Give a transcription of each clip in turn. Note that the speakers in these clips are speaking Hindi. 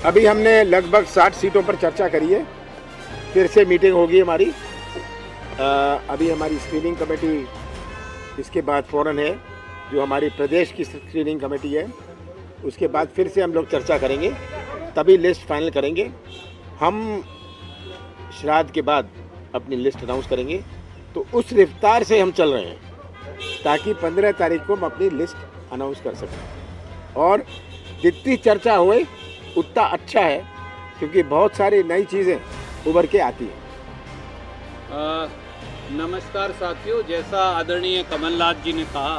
अभी हमने लगभग 60 सीटों पर चर्चा करी है। फिर से मीटिंग होगी हमारी। अभी हमारी स्क्रीनिंग कमेटी इसके बाद फ़ौरन है, जो हमारी प्रदेश की स्क्रीनिंग कमेटी है। उसके बाद फिर से हम लोग चर्चा करेंगे, तभी लिस्ट फाइनल करेंगे। हम श्राद्ध के बाद अपनी लिस्ट अनाउंस करेंगे। तो उस रफ्तार से हम चल रहे हैं ताकि 15 तारीख को हम अपनी लिस्ट अनाउंस कर सकें। और जितनी चर्चा होए उतना अच्छा है, क्योंकि बहुत सारी नई चीज़ें उभर के आती हैं। नमस्कार साथियों, जैसा आदरणीय कमलनाथ जी ने कहा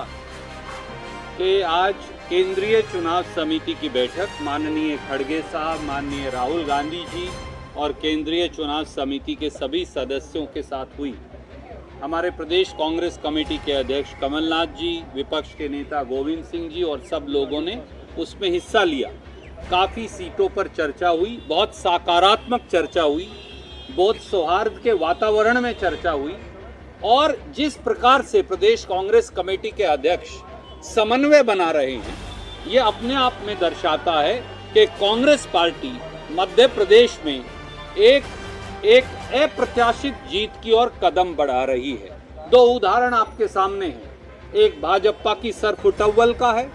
कि आज केंद्रीय चुनाव समिति की बैठक माननीय खड़गे साहब, माननीय राहुल गांधी जी और केंद्रीय चुनाव समिति के सभी सदस्यों के साथ हुई। हमारे प्रदेश कांग्रेस कमेटी के अध्यक्ष कमलनाथ जी, विपक्ष के नेता गोविंद सिंह जी और सब लोगों ने उसमें हिस्सा लिया। काफ़ी सीटों पर चर्चा हुई, बहुत सकारात्मक चर्चा हुई, बहुत सौहार्द के वातावरण में चर्चा हुई। और जिस प्रकार से प्रदेश कांग्रेस कमेटी के अध्यक्ष समन्वय बना रहे हैं, ये अपने आप में दर्शाता है कि कांग्रेस पार्टी मध्य प्रदेश में एक अप्रत्याशित जीत की ओर कदम बढ़ा रही है। दो उदाहरण आपके सामने हैं। एक भाजपा की सरफुटअव्वल का है,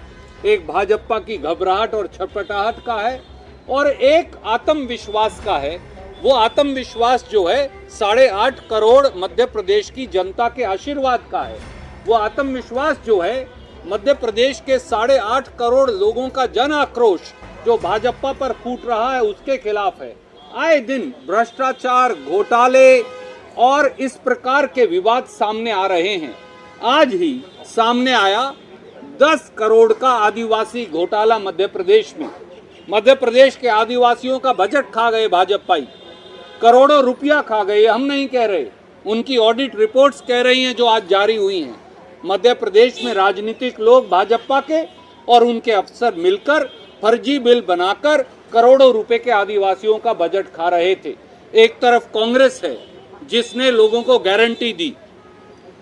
एक भाजपा की घबराहट और छटपटाहट का है, और एक आत्मविश्वास का है। वो आत्मविश्वास जो है 8.5 करोड़ मध्य प्रदेश की जनता के आशीर्वाद का है। वो आत्मविश्वास जो है मध्य प्रदेश के 8.5 करोड़ लोगों का जन आक्रोश जो भाजपा पर फूट रहा है उसके खिलाफ है। आए दिन भ्रष्टाचार, घोटाले और इस प्रकार के विवाद सामने आ रहे हैं। आज ही सामने आया 10 करोड़ का आदिवासी घोटाला मध्य प्रदेश में। मध्य प्रदेश के आदिवासियों का बजट खा गए भाजपाई, करोड़ों रुपया खा गए। हम नहीं कह रहे, उनकी ऑडिट रिपोर्ट्स कह रही हैं जो आज जारी हुई हैं। मध्य प्रदेश में राजनीतिक लोग भाजपा के और उनके अफसर मिलकर फर्जी बिल बनाकर करोड़ों रुपए के आदिवासियों का बजट खा रहे थे। एक तरफ कांग्रेस है जिसने लोगों को गारंटी दी।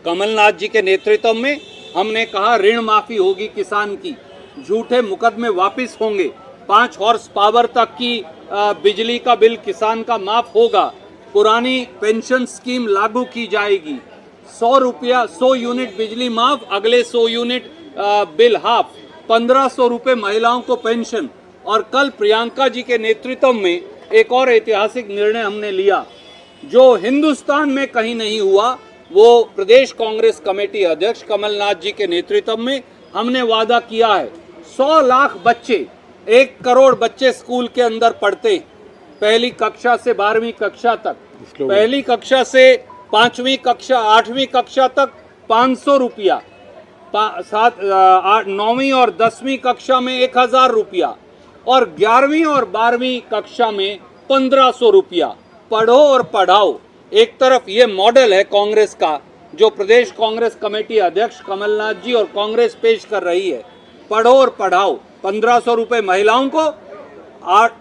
कमलनाथ जी के नेतृत्व में हमने कहा ऋण माफी होगी किसान की, झूठे मुकदमे वापस होंगे, 5 हॉर्स पावर तक की बिजली का बिल किसान का माफ होगा, पुरानी पेंशन स्कीम लागू की जाएगी, 100 यूनिट बिजली माफ, अगले 100 यूनिट बिल हाफ, 1500 रुपये महिलाओं को पेंशन। और कल प्रियंका जी के नेतृत्व में एक और ऐतिहासिक निर्णय हमने लिया जो हिंदुस्तान में कहीं नहीं हुआ। वो प्रदेश कांग्रेस कमेटी अध्यक्ष कमलनाथ जी के नेतृत्व में हमने वादा किया है 100 लाख बच्चे, 1 करोड़ बच्चे स्कूल के अंदर पढ़ते, पहली कक्षा से 12वीं कक्षा तक, पहली कक्षा से 5वीं कक्षा 8वीं कक्षा तक 500 रुपया, 9वीं और 10वीं कक्षा में 1000 रुपया, और 11वीं और 12वीं कक्षा में 1500 रुपया। पढ़ो और पढ़ाओ। एक तरफ ये मॉडल है कांग्रेस का जो प्रदेश कांग्रेस कमेटी अध्यक्ष कमलनाथ जी और कांग्रेस पेश कर रही है। पढ़ो और पढ़ाओ, 1500 रुपये महिलाओं को,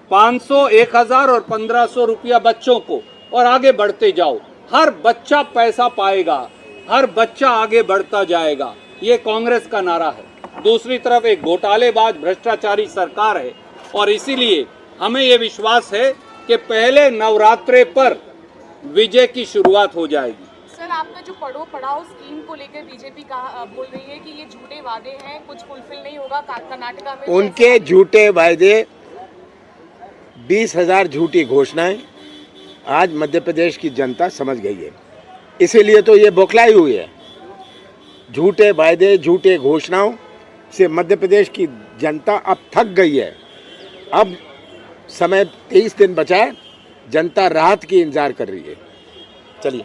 500, 1000 और 1500 रुपया बच्चों को, और आगे बढ़ते जाओ। हर बच्चा पैसा पाएगा, हर बच्चा आगे बढ़ता जाएगा। ये कांग्रेस का नारा है। दूसरी तरफ एक घोटालेबाज भ्रष्टाचारी सरकार है, और इसीलिए हमें ये विश्वास है कि पहले नवरात्रे पर विजय की शुरुआत हो जाएगी। सर, आपका जो पढ़ो पढ़ाओ स्कीम को लेकर बीजेपी बोल रही है कि ये झूठे वादे हैं, कुछ फुलफिल नहीं होगा। कर्नाटका में उनके झूठे वायदे, 20,000 झूठी घोषणाएं आज मध्य प्रदेश की जनता समझ गई है। इसीलिए तो ये बौखलाई हुई है। झूठे वायदे, झूठे घोषणाओं से मध्य प्रदेश की जनता अब थक गई है। अब समय 23 दिन बचा है, जनता राहत की इंतजार कर रही है। चलिए।